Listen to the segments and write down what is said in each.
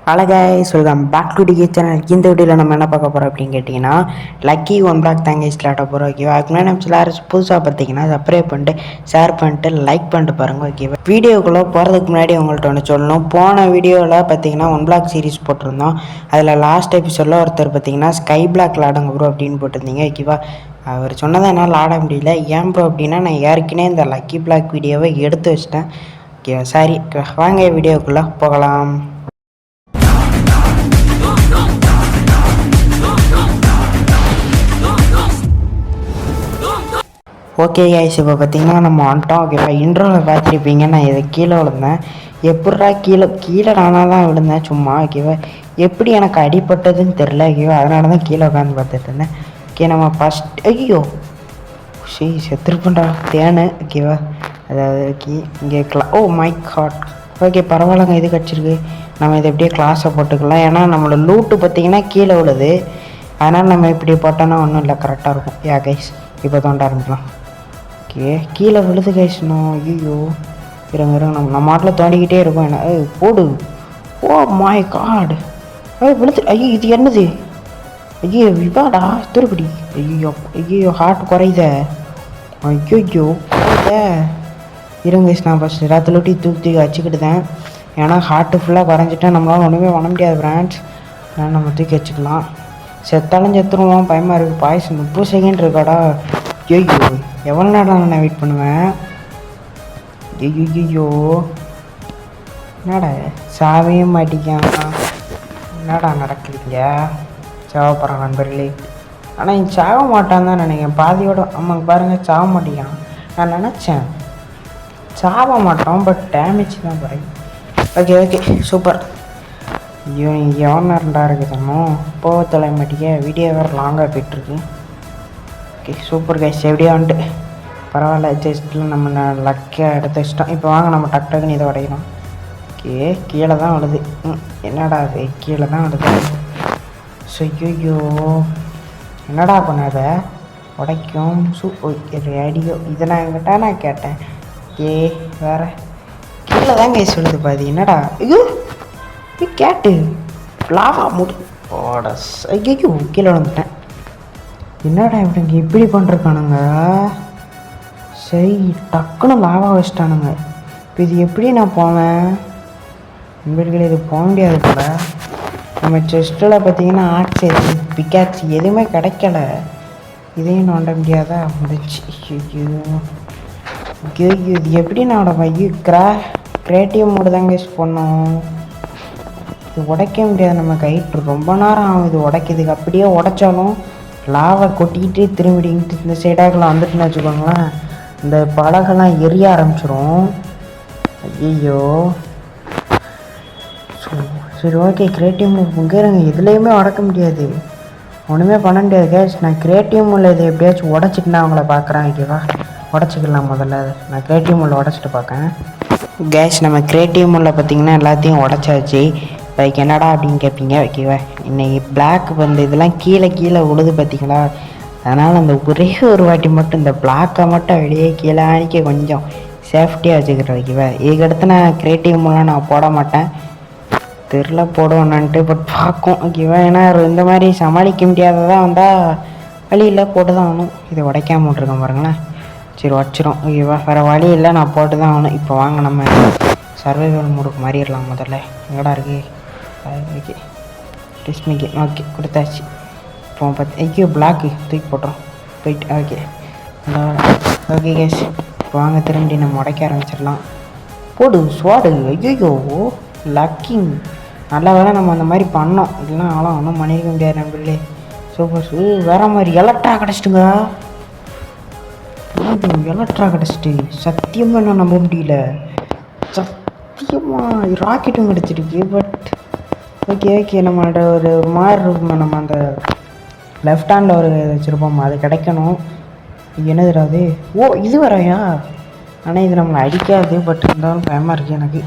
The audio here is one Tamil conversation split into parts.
Hello guys, welcome back to DK channel. இந்த வீடியோவில் நம்ம என்ன பார்க்க போகிறோம் அப்படின்னு கேட்டிங்கன்னா, லக்கி ஒன் பிளாக் தான் கைஸ் விளாட போகிறோம். ஓகேவா? அதுக்கு முன்னாடி நம்ம எல்லாரும் புதுசாக பார்த்தீங்கன்னா சப்ஸ்கிரைப் பண்ணிட்டு ஷேர் பண்ணிட்டு லைக் பண்ணிட்டு பாருங்கள். ஓகேவா? வீடியோக்குள்ளே போகிறதுக்கு முன்னாடி உங்கள்கிட்ட ஒன்று சொல்லணும். போன வீடியோவில் பார்த்தீங்கன்னா ஒன் பிளாக் சீரிஸ் போட்டிருந்தோம். அதில் லாஸ்ட் எபிசோடில் ஒருத்தர் பார்த்தீங்கன்னா ஸ்கை பிளாக் விளாடுங்க ப்ரோ அப்படின்னு போட்டிருந்தீங்க. ஓகேவா? அவர் சொன்னதை என்னால் ஆட முடியல. ஏன் ப்ரோ அப்படின்னா, நான் ஏற்கனவே இந்த லக்கி பிளாக் வீடியோவை எடுத்து வச்சிட்டேன். ஓகேவா? சாரி, வாங்க வீடியோக்குள்ளே போகலாம். ஓகே கைஸ், இப்போ பார்த்தீங்கன்னா நம்ம வந்துட்டோம். ஓகேவா? இன்ட்ரோவில் பார்த்துருப்பீங்க, நான் இதை கீழே விழுந்தேன். எப்பட்றா கீழே நானாக தான் விழுந்தேன் சும்மா. ஓகேவா? எப்படி எனக்கு அடிப்பட்டதுன்னு தெரில. ஓகேவா? அதனால தான் கீழே உட்காந்து பார்த்துட்டு இருந்தேன். ஓகே, நம்ம ஃபஸ்ட் ஐயோ செத்துருப்பேன்டா தேனு. ஓகேவா? அதாவது இங்கே ஓ மை காட். ஓகே, பரவாயில்லங்க, இது கிடச்சிருக்கு. நம்ம இதை எப்படியே கிளாஸை போட்டுக்கலாம். ஏன்னா நம்மளோட லூட்டு பார்த்தீங்கன்னா கீழே விழுது. அதனால் நம்ம இப்படி போட்டோன்னா ஒன்றும் இல்லை, கரெக்டாக இருக்கும். யா கைஸ், இப்போ தோண்ட ஆரம்பிக்கலாம். ஓகே, கீழே விழுது கைஸ்னோ. ஐயோ, இருங்க நம்ம மாட்டில் தோண்டிக்கிட்டே இருக்கோம். என்ன போடு. Oh my God. விழுது. ஐயோ, இது என்னது? ஐயோ இவாடா திருப்படி. ஐயோ ஐயோ, ஹார்ட் குறையுத. ஐயோ குறையுத. இருங்க கைஸ், நான் ஃபஸ்ட் ராத்திரி தூக்கி வச்சுக்கிட்டுதேன். ஏன்னா ஹார்ட்டு ஃபுல்லாக குறைஞ்சிட்டா நம்மளால் ஒன்றுமே பண்ண முடியாது ஃப்ரெண்ட்ஸ். அதனால் நம்ம தூக்கி வச்சுக்கலாம். செத்தாலும் செத்துருவோம், பயமாக இருக்குது. பாய்ஸ் 30 செகண்ட் இருக்காடா. ஐயோ, எவ்வளோ நேரம் நான் வெயிட் பண்ணுவேன்? ஐயோ, என்னடா சாவே மாட்டிக்கான். என்னடா நடக்குதுங்க? சாவ போகிறான் நண்பர்களே. ஆனால் இங்கே சாவ மாட்டான் தான் நினைக்கிறேன். பாதியோட ஆமாங்க பாருங்கள், சாவ மாட்டேங்கான். நான் நினச்சேன் சாவ மாட்டோம், பட் டேமேஜ் தான் பாருங்க. Okay super. ஐயோ, இங்கே எவ்வளோ நேரம்டா இருக்குதுன்னோ போக தொலை மாட்டேங்க. வீடியோ வேறு லாங்காக போய்ட்டுருக்கு. ஓகே சூப்பர் கைஸ், எப்படியா வந்துட்டு பரவாயில்ல. ஜஸ்ட்டில் நம்ம லக்கியாக எடுத்து வச்சிட்டோம். இப்போ வாங்க நம்ம டக்குன்னு இதை உடைக்கணும். ஓகே, கீழே தான் விடுது. என்னடா அது கீழே தான் விடுது. ஸோ ஐயோ, என்னடா பண்ணாத உடைக்கும். ரேடியோ இதை நான் என்கிட்ட நான் கேட்டேன். வேறு கீழே தான் கைஸ் விழுது பாதி. என்னடா ஐயோ கேட்டு லாவா முடி ஓட. ஐயோ, கீழே வந்துட்டேன். என்னடா இப்படி பண்ணுறானுங்க? சரி, டக்குன்னு லாவா வச்சிட்டானுங்க. இப்போ இது எப்படி நான் போவேன்? நண்பர்களே, இது போக முடியாது போல. நம்ம செஸ்ட்டில் பார்த்தீங்கன்னா ஆக்ஸ் பிக்காக்ஸ் எதுவுமே கிடைக்கல. இதையும் நோண்ட முடியாதா? முடிச்சு. ஐயோ இது எப்படி நான் கிரியேட்டிவ் மோடு தாங்க யூஸ் பண்ணோம். இது உடைக்க முடியாது. நம்ம கைட்டு ரொம்ப நேரம் ஆகும் இது உடைக்கிறதுக்கு. அப்படியே உடைச்சாலும் லாவை கொட்டிக்கிட்டே திரும்பிடிக்கிட்டு இந்த சைடாகலாம் வந்துட்டுன்னு வச்சுக்கோங்களேன், இந்த பலகெல்லாம் எரிய ஆரம்பிச்சிடும். ஐயோ சரி ஓகே, கிரியேட்டிவ் மூவ் உங்கிறங்க எதுலேயுமே உடைக்க முடியாது, ஒன்றுமே பண்ண முடியாது கேஸ். நான் கிரியேட்டிவ் மூவில் இதை எப்படியாச்சும் உடச்சிட்டு நான் அவங்கள பார்க்குறேன். ஓகேவா? உடச்சிக்கலாம் முதல்ல. நான் கிரியேட்டிவ் மூவில் உடச்சிட்டு பார்க்கேன் கேஸ். நம்ம கிரியேட்டிவ் மூவில் பார்த்திங்கன்னா எல்லாத்தையும் உடச்சாச்சு. அதுக்கு என்னடா அப்படின்னு கேட்பீங்க. ஓகேவா? இன்றைக்கி பிளாக் வந்து இதெல்லாம் கீழே உழுது பார்த்திங்களா? அதனால் அந்த ஒரே ஒரு வாட்டி மட்டும் இந்த பிளாக்கை மட்டும் வெளியே கீழே அணிக்க கொஞ்சம் சேஃப்டியாக வச்சுக்கிறேன். ஓகேவா? இதுக்கடுத்து நான் கிரியேட்டிவ் மூலம் நான் போட மாட்டேன், தெரில போடுவேன்னான்ட்டு. பட் பார்க்கும். ஓகேவா? ஏன்னா இந்த மாதிரி சமாளிக்க முடியாததான் வந்தால் வழியில் போட்டு தான் ஆகணும். இதை உடைக்காம விட்ருக்கேன் பாருங்களேன். சரி வச்சிரும். ஓகேவா? வேறு வழி இல்லை, நான் போட்டு தான் ஆகணும். இப்போ வாங்க நம்ம சர்வைவல் மூடுக்கு மாறிடலாம். முதல்ல எங்கடா இருக்கு? ஓகே, டிஸ்மிக்கு ஓகே கொடுத்தாச்சு. இப்போ ஐயோ பிளாக்கு தூக்கி போட்டோம் போயிட்டு. ஓகே கேஸ், இப்போ வாங்க திரும்பி நம்ம உடைக்க ஆரம்பிச்சிடலாம். போடு ஸ்வாடு. ஐயோ லக்கிங், நல்ல வேலை நம்ம அந்த மாதிரி பண்ணோம், இல்லைன்னா ஆளும் ஒன்றும் பண்ணியிருக்க முடியாது நண்பர்களே. சூப்பர். வேறு மாதிரி எலக்ட்ரா கிடச்சிட்டுங்க. எலக்ட்ரா கிடச்சிட்டு சத்தியமாக என்ன நம்ப முடியல. சத்தியமாக ராக்கெட்டும் கிடச்சிருக்கு. பட் ஓகே நம்மளோட ஒரு மாதிரி இருக்குமே, நம்ம அந்த லெஃப்ட் ஹேண்டில் ஒரு வச்சுருப்போம், அது கிடைக்கணும். என்னதுடா அது? ஓ இது வரையா? ஆனால் இது நம்மளை அடிக்காது, பட் இருந்தாலும் பயமாக இருக்குது எனக்கு.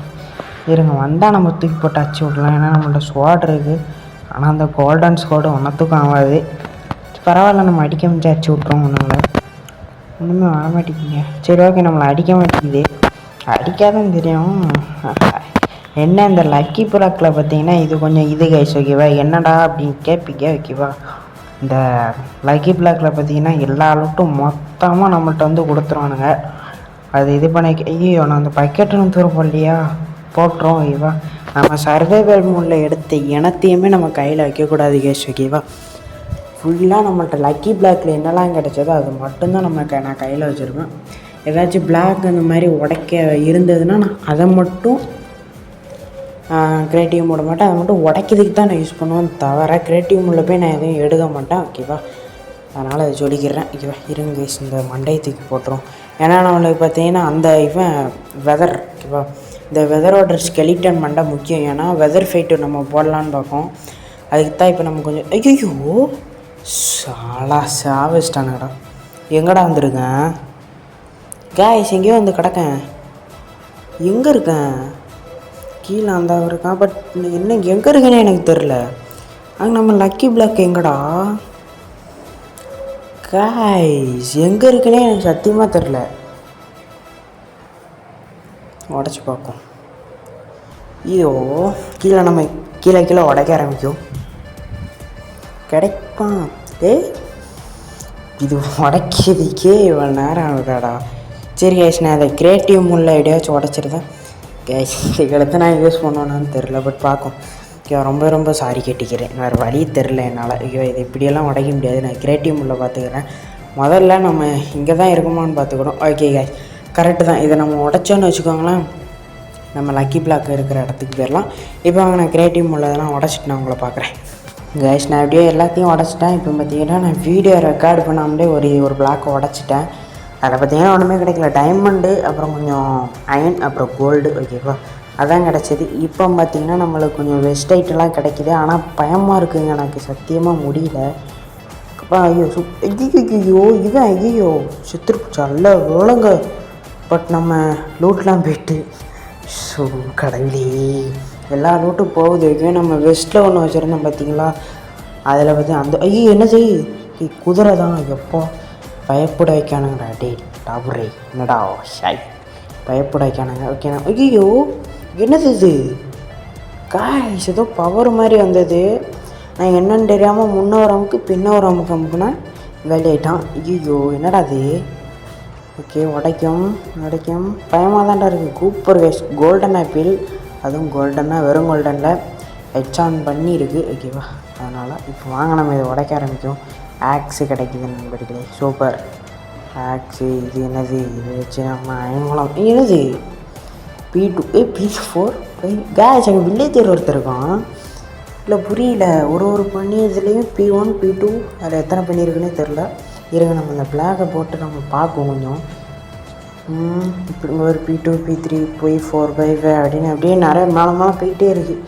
இருங்க வந்தால் நம்ம தூக்கி போட்டு அடிச்சு விடலாம். ஏன்னா நம்மள்ட்ட ஸ்குவாட் இருக்குது. ஆனால் அந்த கோல்டன் ஸ்குவாடு ஒன்றத்துக்கும் ஆகாது. பரவாயில்ல, நம்ம அடிக்க முடிஞ்சு அடிச்சு விட்ருவோம். ஒன்றுமே வரமாட்டேங்கிங்க. சரி ஓகே, நம்மளை அடிக்க மாட்டேங்குது. அடிக்காதுன்னு தெரியும். என்ன இந்த லக்கி பிளாக்கில் பார்த்தீங்கன்னா இது கொஞ்சம் இது கைஸ் ஓகேவா, என்னடா அப்படின்னு கேட்பீங்க ஓகேவா. இந்த லக்கி பிளாக்கில் பார்த்தீங்கன்னா எல்லா லூட்டும் மொத்தமாக நம்மள்கிட்ட வந்து கொடுத்துருவானுங்க. அது இது பண்ணி ஐயோ நான் அந்த பக்கெட்டுன்னு தூரம் இல்லையா போட்டுரும் ஓகேவா. நம்ம சர்வைவல் மூடில் எடுத்த இனத்தையுமே நம்ம கையில் வைக்கக்கூடாது கைஸ் ஓகேவா. ஃபுல்லாக நம்மள்கிட்ட லக்கி பிளாக்கில் என்னெல்லாம் கிடச்சதோ அது மட்டும்தான் நான் கையில் வச்சுருப்பேன். ஏதாச்சும் பிளாக் அந்த மாதிரி உடைக்க இருந்ததுன்னா நான் அதை மட்டும் க்ரியேட்டிவ் மூட மாட்டேன். அதை மட்டும் உடைக்கிறதுக்கு தான் நான் யூஸ் பண்ணுவேன், தவிர க்ரியேட்டிவ் மூடில் போய் நான் எதுவும் எடுக்க மாட்டேன் ஓகேவா. அதனால் அதை சொல்லிக்கிறேன் ஓகேவா. இருங்க இந்த மண்டையத்துக்கு போட்டுரும். ஏன்னா நம்மளுக்கு பார்த்தீங்கன்னா அந்த இவன் வெதர் ஓகேவா, இந்த வெதரோட ஸ்கெலிட்டன் மண்டை முக்கியம். ஏன்னா வெதர் ஃபைட்டு நம்ம போடலான்னு பார்ப்போம், அதுக்கு தான் இப்போ நம்ம கொஞ்சம் ஐயோ சாவச்சிட்டானுங்கடா. எங்கடா வந்துருக்கேன் காய்ஸ், எங்கேயோ வந்து கிடக்கேன். எங்கே இருக்கேன்? கீழே அந்த இருக்கான், பட் என்ன எங்கே இருக்கேன்னு எனக்கு தெரில. அங்கே நம்ம லக்கி பிளாக் எங்கடா காய்ஸ், எங்கே இருக்குன்னே எனக்கு சத்தியமாக தெரில. உடச்சி பார்ப்போம். ஐயோ கீழே நம்ம கீழே உடைக்க ஆரம்பிக்கும். கிடைப்பான் இது உடைக்கிறதுக்கே இவ்வளோ நேரம் ஆகுதாடா. சரி கேஷ், நான் அதை க்ரியேட்டிவ் மூடில் எப்படியாச்சும் உடச்சிருந்தேன் கேஷ். இதுக்கு நான் யூஸ் பண்ணுவேன்னு தெரில, பட் பார்க்கும். ரொம்ப சாரி கேட்டுக்கிறேன், வேறு வழி தெரில என்னால். ஐயோ இது இப்படியெல்லாம் உடைக்க முடியாது, நான் க்ரியேட்டிவ் மூடில் பார்த்துக்கிறேன். முதல்ல நம்ம இங்கே தான் இருக்குமான்னு பார்த்துக்கிறோம். ஓகே கேஷ், கரெக்டு தான். இதை நம்ம உடைச்சோன்னு வச்சுக்கோங்களேன், நம்ம லக்கி பிளாக் இருக்கிற இடத்துக்கு போயிடலாம். இப்போ வாங்க நான் க்ரியேட்டிவ் மூடில் இதெல்லாம் உடச்சிட்டு நான் உங்களை பார்க்குறேன் கைஸ். நான் எப்படியோ எல்லாத்தையும் உடச்சிட்டேன். இப்போ பார்த்தீங்கன்னா நான் வீடியோ ரெக்கார்டு பண்ணாமலே ஒரு பிளாக்கை உடச்சிட்டேன். அதில் பார்த்தீங்கன்னா ஒன்றுமே கிடைக்கல, டைமண்டு அப்புறம் கொஞ்சம் அயன் அப்புறம் கோல்டு ஓகேவா, அதான் கிடச்சிது. இப்போ பார்த்திங்கன்னா நம்மளுக்கு கொஞ்சம் வெஸ்ட் ஐட்டெல்லாம் கிடைக்கிது, ஆனால் பயமாக இருக்குதுங்க எனக்கு சத்தியமாக முடியல. ஐயோ ஐயோ இவன் ஐயோ சித்திருப்பிச்சா இல்லை ஒழுங்க. பட் நம்ம லூட்லாம் போயிட்டு ஸோ கடவுளே எல்லா லூட்டும் போகுது. ஓகே நம்ம வெஸ்ட்டில் ஒன்று வச்சுருந்தோம் பார்த்தீங்களா, அதில் பார்த்தி அந்த ஐயோ என்ன செய் குதிரை தான் எப்போ பயப்பட வைக்கானுங்கடா. டே டபுரே என்னடா ஷாய் பயப்பட வைக்கானுங்க ஓகேண்ணா. ஐயோ என்னது இது காய்ஸ், ஏதோ பவர் மாதிரி வந்தது. நான் என்னன்னு தெரியாமல் முன்ன ஒரு அமுக்கு பின்ன ஒரு அமுக்கு அமுக்குனா வேலையாயிட்டான். ஐயோ என்னடா அது. ஓகே உடைக்கும் பயமாக தான்டா இருக்குது. கூப்பர் வேஸ்ட் கோல்டன் ஆப்பிள், அதுவும் கோல்டனாக வெறும் கோல்டனில் ஹெச் ஆன் பண்ணி இருக்குது ஓகேவா. அதனால் இப்போ வாங்க நம்ம இதை உடைக்க ஆரம்பிக்கும். ஆக்ஸு கிடைக்குது நண்பர்களே, சூப்பர் ஆக்ஸு. இது என்னது, இது வச்சு நம்ம அயன்குளம் என்னது P2 P4 கேஸ். அங்கே வில்லேஜர் ஒருத்தர் இருக்கான், இல்லை புரியல. ஒரு பண்ணி இதுலேயும் P1 P2 அதில் எத்தனை பண்ணியிருக்குன்னே தெரில. இருங்க நம்ம இந்த பிளாகை போட்டு நம்ம பார்ப்போம் கொஞ்சம். இப்படி ஒரு P2 P3 P4 P5 அப்படின்னு அப்படியே நிறைய மேலே போயிட்டே இருக்குது.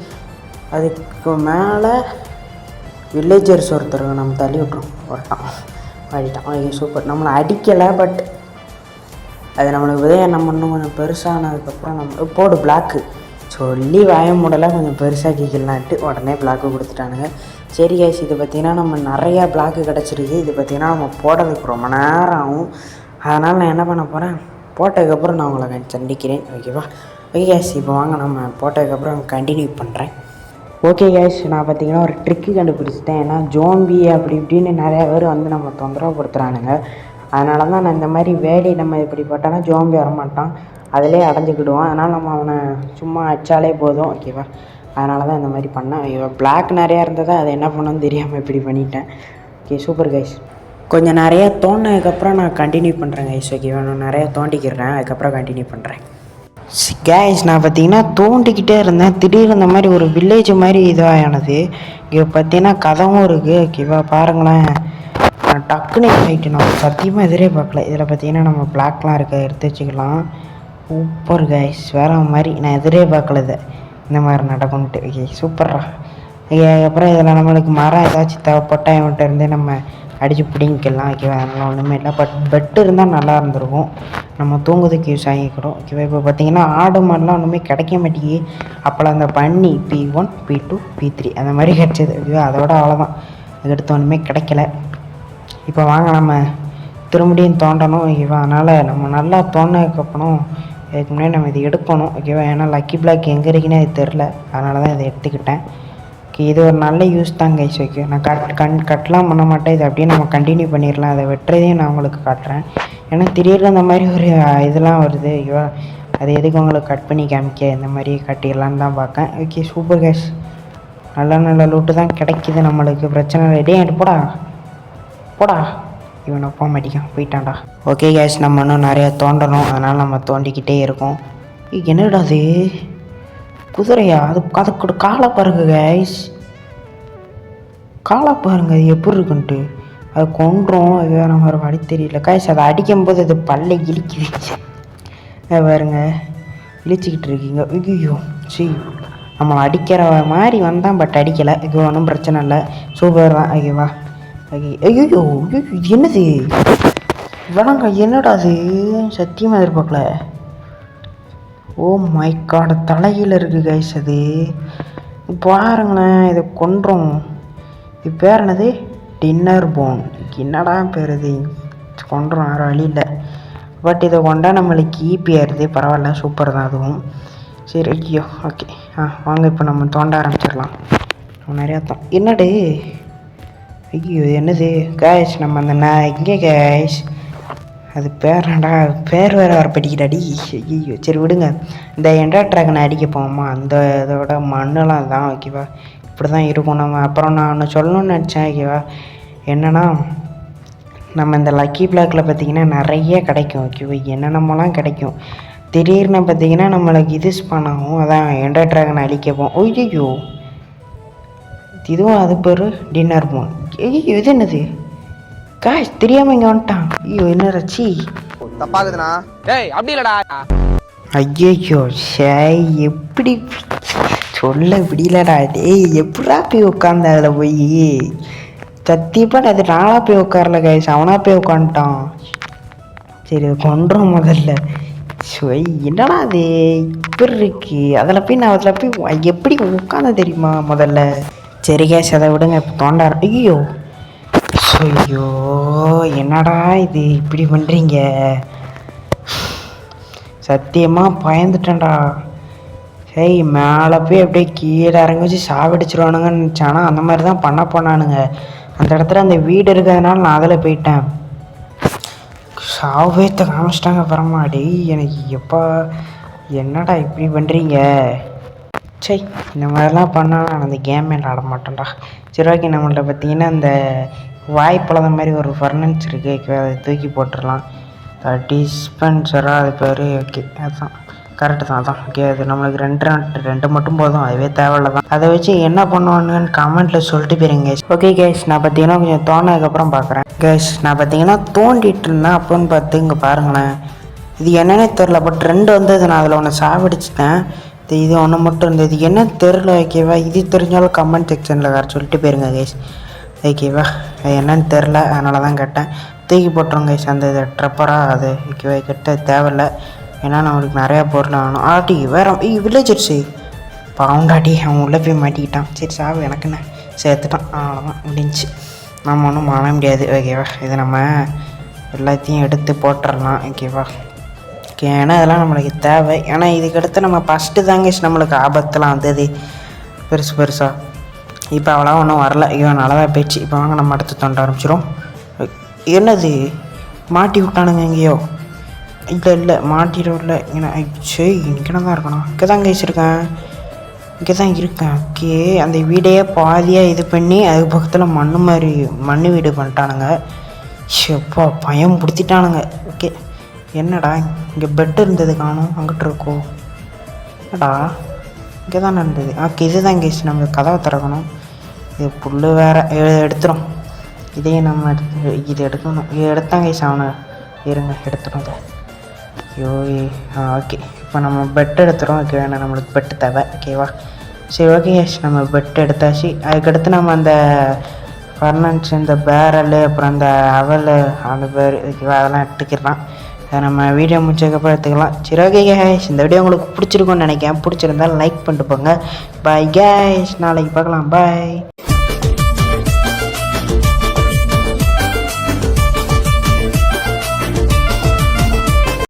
அதுக்கு மேலே வில்லேஜர்ஸ் ஒருத்தர் நம்ம தள்ளி விட்றோம், ஆடிட்டான். ஐயோ சூப்பர், நம்மளை அடிக்கலை, பட் அது நம்மளுக்கு உதயம் நம்ம இன்னும் கொஞ்சம் பெருசானதுக்கப்புறம் நம்ம போடு பிளாக்கு சொல்லி வாய மூடலை கொஞ்சம் பெருசாக கேட்கலான்ட்டு உடனே பிளாக்கு கொடுத்துட்டானுங்க. சரி கைஸ், இது பார்த்திங்கன்னா நம்ம நிறையா பிளாக்கு கிடச்சிருக்கு. இது பார்த்திங்கன்னா நம்ம போடுறதுக்கு ரொம்ப நேரம் ஆகும். அதனால் நான் என்ன பண்ண போகிறேன், போட்டதுக்கப்புறம் நான் உங்களை சந்திக்கிறேன் ஓகேவா. ஓகே கைஸ், இப்போ வாங்க நம்ம போட்டதுக்கப்புறம் கண்டினியூ பண்ணுறேன். ஓகே கைஸ், நான் பார்த்திங்கன்னா ஒரு ட்ரிக்கு கண்டுபிடிச்சிட்டேன். ஏன்னா ஜோம்பி அப்படி இப்படின்னு நிறையா பேர் வந்து நம்ம தொந்தரவுப்படுத்துகிறானுங்க. அதனால தான் நான் இந்த மாதிரி வேலி நம்ம இப்படி போட்டோன்னா ஜோம்பி வரமாட்டான், அதிலே அடைஞ்சிக்கிடுவான். அதனால் நம்ம அவனை சும்மா அடித்தாலே போதும் ஓகேவா. அதனால தான் இந்த மாதிரி பண்ணேன். பிளாக் நிறையா இருந்ததா அதை என்ன பண்ணணும்னு தெரியாமல் இப்படி பண்ணிட்டேன். ஓகே சூப்பர் கைஸ், கொஞ்சம் நிறையா தோண்டினதுக்கப்புறம் நான் கண்டினியூ பண்ணுறேன் கைஸ் ஓகேவா. நான் நிறையா தோண்டிக்கிறேன், அதுக்கப்புறம் கண்டினியூ பண்ணுறேன் கைஸ். நான் பார்த்தீங்கன்னா தோண்டிக்கிட்டே இருந்தேன், திடீர்னு இந்த மாதிரி ஒரு வில்லேஜ் மாதிரி இதுவாகினது. இங்கே பார்த்தீங்கன்னா கதவும் இருக்குது ஓகேவா. பாருங்களேன், டக்குன்னு ஆகிட்டு நான் சத்தியமாக எதிரே பார்க்கல. இதில் பார்த்தீங்கன்னா நம்ம பிளாக்லாம் இருக்க எடுத்து வச்சுக்கலாம். சூப்பர் கைஸ், வேறு மாதிரி நான் எதிரே பார்க்கல இதை இந்த மாதிரி நடக்கும்ட்டு. ஓகே சூப்பர்ரா. அப்புறம் இதில் நம்மளுக்கு மரம் ஏதாச்சும் தேவைப்பட்டால் இவன்கிட்ட இருந்தே நம்ம அடித்து பிடிங்கிக்கலாம் ஓகேவா. அதனால் ஒன்றுமே இல்லை, பட் பெட்டு இருந்தால் நல்லா இருந்திருக்கும், நம்ம தூங்குறதுக்கு யூஸ் ஆகிக்கிறோம் ஓகேவா. இப்போ பார்த்தீங்கன்னா ஆடு மாடெலாம் ஒன்றுமே கிடைக்க மாட்டேங்கி. அப்போல்லாம் அந்த பன்னி P1 P2 P3 அந்த மாதிரி கிடச்சிது ஓகேவா. அதோட அவ்வளோதான், அதுக்கடுத்து ஒன்றுமே கிடைக்கல. இப்போ வாங்க நம்ம திரும்பியும் தோண்டணும் ஓகேவா. அதனால் நம்ம நல்லா தோண்டினதுக்கப்புறம் இதுக்கு முன்னாடி நம்ம இதை எடுக்கணும் ஓகேவா. ஏன்னா லக்கி பிளாக் எங்கே இருக்குன்னே அது தெரில, அதனால தான் இதை எடுத்துக்கிட்டேன். ஓகே, இது ஒரு நல்ல யூஸ் தான் கைஸ். ஓகே, நான் கட்லாம் பண்ண மாட்டேன், இதை அப்படியே நம்ம கண்டினியூ பண்ணிடலாம். அதை வெட்டுறதையும் நான் உங்களுக்கு காட்டுறேன். ஏன்னா திடீர்னு அந்த மாதிரி ஒரு இதெல்லாம் வருது ஓகேவா, அது எதுக்கு உங்களுக்கு கட் பண்ணி காமிக்க, இந்த மாதிரி கட்டிடலான்னு தான் பார்க்கேன். ஓகே, சூப்பர் கைஸ், நல்ல நல்ல லூட்டு தான் கிடைக்கிது நம்மளுக்கு, பிரச்சனை இல்லை. டே போடா போடா, இவனை போக மாட்டேங்கான், போயிட்டான்டா. ஓகே கைஸ், நம்ம இன்னும் நிறையா தோண்டணும், அதனால் நம்ம தோண்டிக்கிட்டே இருக்கோம். என்னடா அது குதிரையா? அதுக்கு காலை பாருங்க கைஸ், காலை பாருங்க அது எப்படி இருக்குன்ட்டு. அது கொண்டுரும், அது வேறு மாதிரி வழி தெரியல கைஸ். அதை அடிக்கும்போது அது பல்லை இழிக்குது பாருங்க, இழிச்சிக்கிட்டு இருக்கீங்க. ஐயோ சரி, நம்மளை அடிக்கிற மாதிரி வந்தான், பட் அடிக்கலை. இது ஒன்றும் பிரச்சனை இல்லை, சூப்பர் தான் ஓகேவா. ஓகே, ஐயோ இது என்னது வேணாங்க, என்னடா அது சத்தியமாக எதிர்பார்க்கல. ஓ மை காட், தலையில் இருக்குது கைஸ். அது பாருங்களேன், இதை கொன்றோம். இது பேர் என்னது? Dinner phone. என்னடா பேர் இது? கொன்றோம், வேறு வழி இல்லை. பட் இதை கொண்டா நம்மளுக்கு ஈபி ஆயிடுது, பரவாயில்ல, சூப்பர் தான் அதுவும். சரி ஐயோ ஓகே, வாங்க இப்போ நம்ம தோண்ட ஆரம்பிச்சிடலாம். நிறையா என்னடு ஐயோ என்னது கேஷ், நம்ம அந்த இங்கே கேஷ், அது பேர்டா, பேர் வேறு வர படிக்கிறாடி. ஐயோ சரி விடுங்க, இந்த எண்டா ட்ராகனை அடிக்க போவோமா, அந்த இதோட மண்ணெல்லாம் தான் ஓகேவா. இப்படி தான் இருக்கும் நம்ம. அப்புறம் நான் ஒன்று சொல்லணும்னு நினச்சேன் ஓகேவா, என்னென்னா நம்ம இந்த லக்கி பிளாக்கில் பார்த்திங்கன்னா நிறைய கிடைக்கும் ஓகேவா, என்னென்னமோலாம் கிடைக்கும். திடீர்னு பார்த்திங்கன்னா நம்மளுக்கு இது ஸ்பான் ஆகும், அதான் எண்டா ட்ராகனை அழிக்கப்போம். ஐயோ இதுவும் அது பேர் டின்னர் போன். ஐயோ இது என்னது காஷ், தெரியாமல் இங்கே வந்துட்டான். ஐயோ என்ன ரச்சி தப்பாகுதுண்ணா. டேய் அப்படி இல்லடா. ஐயோ சே, எப்படி சொல்ல முடியலடா. டேய் எப்படா போய் உட்காந்த அதில் போய், சத்தியப்பா அது நானாக போய் உட்காரல கைஸ், அவனாக போய் உட்காந்துட்டான். சரி கொண்டுறோம் முதல்ல. என்னடா அது இப்படி இருக்கு, அதில் போய் நான் அதில் போய் எப்படி உட்காந்த தெரியுமா முதல்ல. சரி கேஸ் அதை விடுங்க, இப்போ தோண்டார். ஐயோ ஐயோ என்னடா இது இப்படி பண்ணுறீங்க, சத்தியமாக பயந்துட்டேன்டா. சரி மேலே போய் அப்படியே கீழே இறங்கி வச்சு சாவடிச்சிருவானுங்கன்னு நினச்சானா, அந்த மாதிரி தான் பண்ண போனானுங்க. அந்த இடத்துல அந்த வீடு இருக்கிறதுனால நான் அதில் போயிட்டேன். சாவேத்த காமிச்சிட்டாங்க அப்புறமா. டேய் எனக்கு எப்போ என்னடா இப்படி பண்ணுறீங்க. சரி இந்த மாதிரிலாம் பண்ணால் நான் அந்த கேமே ஆட மாட்டேன்டா. சரி ஓகே, நம்மள்ட்ட பார்த்தீங்கன்னா அந்த வாய்ப்பழத மாதிரி ஒரு ஃபர்னன்ஸ் இருக்குது, அதை தூக்கி போட்டுடலாம். டிஸ்பென்சராக அது பேர். ஓகே அதுதான் கரெக்டு தான், அதான் ஓகே. அது நம்மளுக்கு ரெண்டு மட்டும் போதும், அதுவே தேவையில்ல தான். அதை வச்சு என்ன பண்ணுவானுங்கன்னு கமெண்ட்டில் சொல்லிட்டு போயிருங்க கேஸ். ஓகே கேஸ், நான் பார்த்தீங்கன்னா கொஞ்சம் தோண்டினதுக்கப்புறம் பார்க்குறேன் கேஸ். நான் பார்த்தீங்கன்னா தோண்டிட்டு இருந்தேன், அப்போன்னு பார்த்து இங்கே பாருங்களேன், இது என்னன்னே தெரில. பட் ரெண்டு வந்தது, நான் அதில் ஒன்று சாவடிச்சிட்டேன். இது ஒன்று மட்டும் இருந்தது, என்ன தெரில ஓகேவா. இது தெரிஞ்சாலும் கமெண்ட் செக்ஷனில் வேறு சொல்லிட்டு போயிருங்க கைஸ் ஓகேவா. அது என்னன்னு தெரில, அதனால தான் கேட்டேன். தூக்கி போட்டுருங்க கைஸ் அந்த இது ட்ரெப்பராக, அது ஓகேவா கிட்ட தேவையில்லை. ஏன்னா நம்மளுக்கு நிறையா பொருள் வேணும். ஆட்டி வேறு வில்லேஜர்ஸு பாவுண்டாட்டி, அவன் உள்ளே போய் மாட்டிக்கிட்டான். சரி சாவு எனக்குன்னு சேர்த்துட்டான், அவ்வளோதான் முடிஞ்சு. நம்ம ஒன்றும் பண்ண முடியாது ஓகேவா. இதை நம்ம எல்லாத்தையும் எடுத்து போட்டுடலாம் ஓகேவா. ஏன்னா இதெல்லாம் நம்மளுக்கு தேவை. ஏன்னா இதுக்கடுத்து நம்ம ஃபஸ்ட்டு தாங்க நம்மளுக்கு ஆபத்தெலாம் வந்தது பெருசாக. இப்போ அவ்வளோ ஒன்றும் வரல, இவன் நல்லா தான் போயிடுச்சு. இப்போ வாங்க நம்ம அடுத்து தோண்ட ஆரம்பிச்சிடும். என்னது மாட்டி விட்டானுங்க எங்கேயோ? இல்லை மாட்டிடல. ஏன்னா சரி இங்கே தான் இருக்கணும், இங்கே தான் கேசிருக்கேன், இங்கே தான் இருக்கேன். ஓகே, அந்த வீடையே பாதியாக இது பண்ணி அதுக்கு பக்கத்தில் மண் வீடு பண்ணிட்டானுங்க. எப்பா பயம் பிடித்திட்டானுங்க. ஓகே என்னடா இங்கே பெட் இருந்தது காணும், அங்கிட்டு இருக்கோ? என்னடா இங்கே தான் இருந்தது. ஓகே இதுதான் கேஸ், நம்ம கதவை திறக்கணும். இது புல் வேறு எடுத்துரும். இதே நம்ம இது எடுக்கணும். இது எடுத்தாங்க கேஸ், அவனை இருங்க எடுத்துடும் அதை. ஐயோ ஓகே, இப்போ நம்ம பெட் எடுத்துகிறோம். ஓகே வேணாம், நம்மளுக்கு பெட்டு தேவை ஓகேவா. சரி ஓகே கேஸ், நம்ம பெட் எடுத்தாச்சு. அதுக்கடுத்து நம்ம அந்த ஃபர்னன்ஸ், இந்த பேரல், அப்புறம் அந்த அவல், அந்த பேர் ஓகேவா, அதெல்லாம் எடுத்துக்கிடலாம். அதை நம்ம வீடியோ முடிச்சதுக்கப்புறம் எடுத்துக்கலாம். சரி ஓகே கேஸ், இந்த வீடியோ உங்களுக்கு பிடிச்சிருக்கும்னு நினைக்கிறேன். பிடிச்சிருந்தால் லைக் பண்ணிட்டு போங்க. பாய் கேஸ், நாளைக்கு பார்க்கலாம். பாய்.